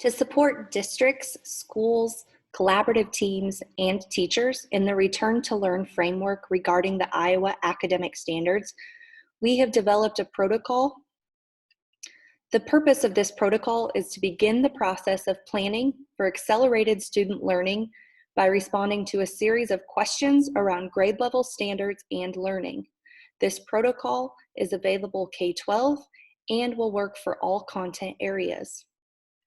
To support districts, schools, collaborative teams, and teachers in the Return to Learn framework regarding the Iowa academic standards, we have developed a protocol. The purpose of this protocol is to begin the process of planning for accelerated student learning by responding to a series of questions around grade level standards and learning. This protocol is available K-12 and will work for all content areas.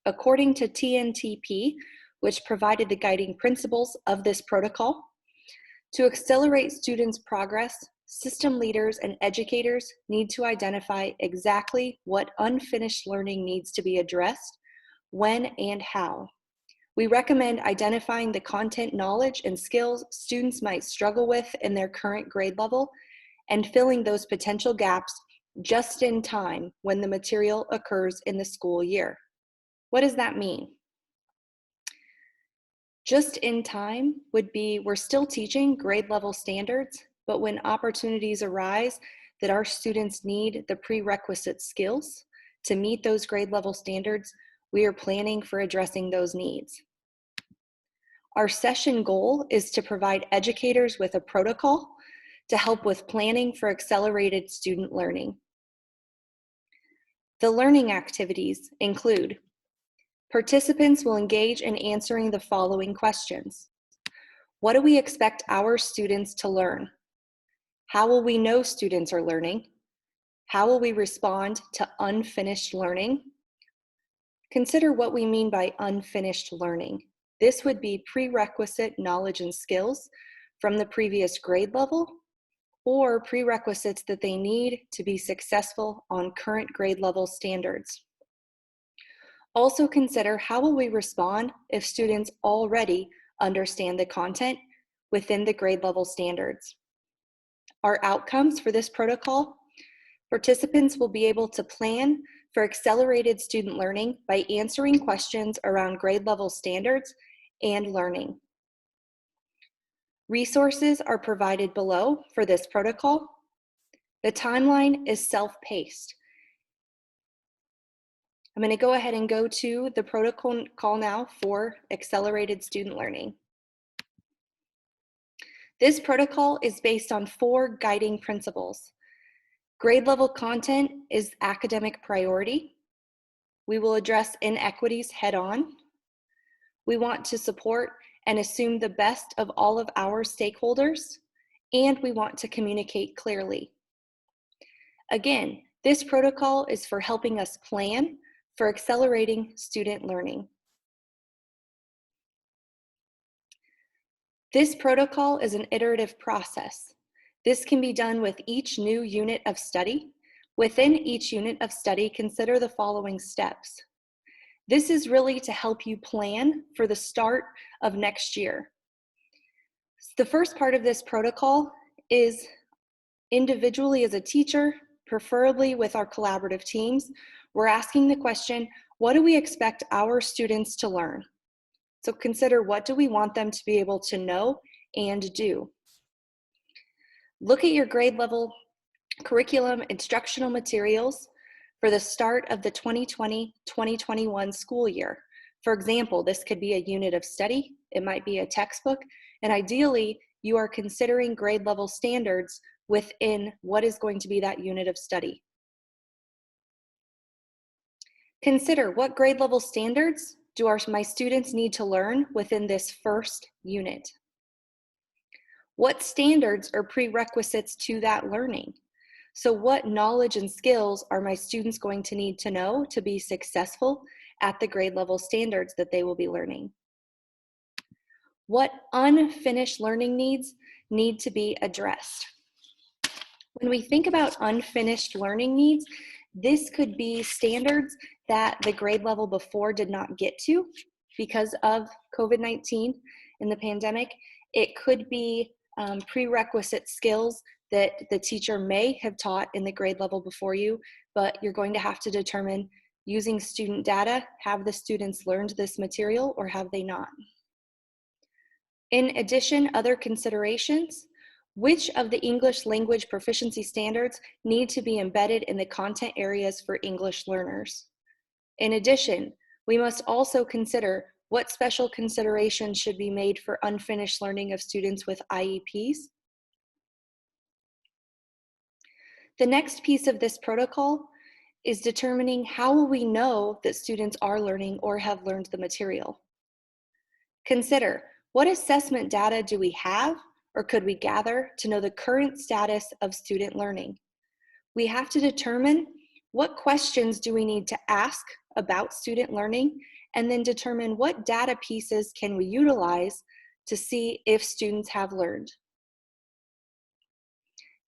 According to TNTP, which provided the guiding principles of this protocol, to accelerate students' progress, system leaders and educators need to identify exactly what unfinished learning needs to be addressed, when and how. We recommend identifying the content knowledge and skills students might struggle with in their current grade level and filling those potential gaps just in time when the material occurs in the school year. What does that mean? Just in time would be we're still teaching grade level standards, but when opportunities arise that our students need the prerequisite skills to meet those grade level standards, we are planning for addressing those needs. Our session goal is to provide educators with a protocol to help with planning for accelerated student learning. The learning activities include: participants will engage in answering the following questions. What do we expect our students to learn? How will we know students are learning? How will we respond to unfinished learning? Consider what we mean by unfinished learning. This would be prerequisite knowledge and skills from the previous grade level or prerequisites that they need to be successful on current grade level standards. Also consider how will we respond if students already understand the content within the grade level standards. Our outcomes for this protocol: participants will be able to plan for accelerated student learning by answering questions around grade level standards and learning. Resources are provided below for this protocol. The timeline is self-paced. I'm going to go ahead and go to the protocol now for accelerated student learning. This protocol is based on 4 guiding principles. Grade level content is academic priority. We will address inequities head on. We want to support and assume the best of all of our stakeholders, and we want to communicate clearly. Again, this protocol is for helping us plan for accelerating student learning. This protocol is an iterative process. This can be done with each new unit of study. Within each unit of study, consider the following steps. This is really to help you plan for the start of next year. The first part of this protocol is individually as a teacher, preferably with our collaborative teams, we're asking the question, what do we expect our students to learn? So consider, what do we want them to be able to know and do? Look at your grade level curriculum instructional materials for the start of the 2020-2021 school year. For example, this could be a unit of study, it might be a textbook, and ideally you are considering grade level standards within what is going to be that unit of study. Consider, what grade level standards do my students need to learn within this first unit? What standards are prerequisites to that learning? So what knowledge and skills are my students going to need to know to be successful at the grade level standards that they will be learning? What unfinished learning needs need to be addressed? When we think about unfinished learning needs, this could be standards that the grade level before did not get to because of COVID-19 and the pandemic. It could be prerequisite skills that the teacher may have taught in the grade level before you, but you're going to have to determine, using student data, have the students learned this material or have they not? In addition, other considerations: which of the English language proficiency standards need to be embedded in the content areas for English learners? In addition, We must also consider what special considerations should be made for unfinished learning of students with IEPs. The next piece of this protocol is determining how will we know that students are learning or have learned the material. Consider, what assessment data do we have or could we gather to know the current status of student learning? We have to determine what questions do we need to ask about student learning, and then determine what data pieces can we utilize to see if students have learned.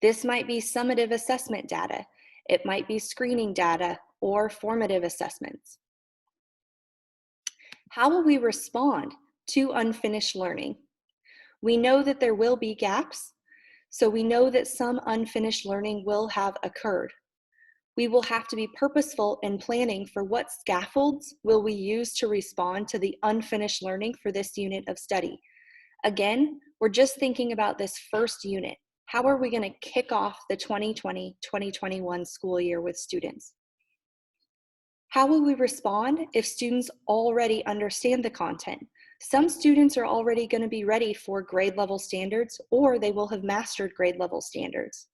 This might be summative assessment data, it might be screening data, or formative assessments. How will we respond to unfinished learning? We know that there will be gaps, so we know that some unfinished learning will have occurred. We will have to be purposeful in planning for what scaffolds will we use to respond to the unfinished learning for this unit of study. Again, we're just thinking about this first unit. How are we going to kick off the 2020-2021 school year with students? How will we respond if students already understand the content? Some students are already going to be ready for grade level standards, or they will have mastered grade level standards.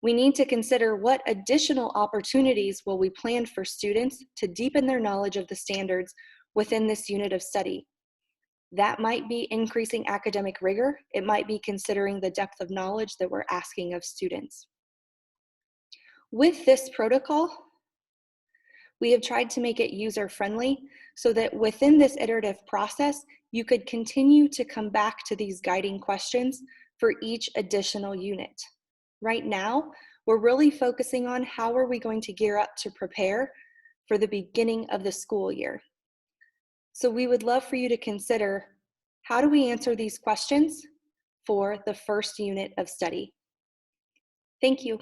We need to consider what additional opportunities will we plan for students to deepen their knowledge of the standards within this unit of study. That might be increasing academic rigor. It might be considering the depth of knowledge that we're asking of students. With this protocol, we have tried to make it user-friendly so that within this iterative process, you could continue to come back to these guiding questions for each additional unit. Right now, we're really focusing on how are we going to gear up to prepare for the beginning of the school year. So we would love for you to consider, how do we answer these questions for the first unit of study? Thank you.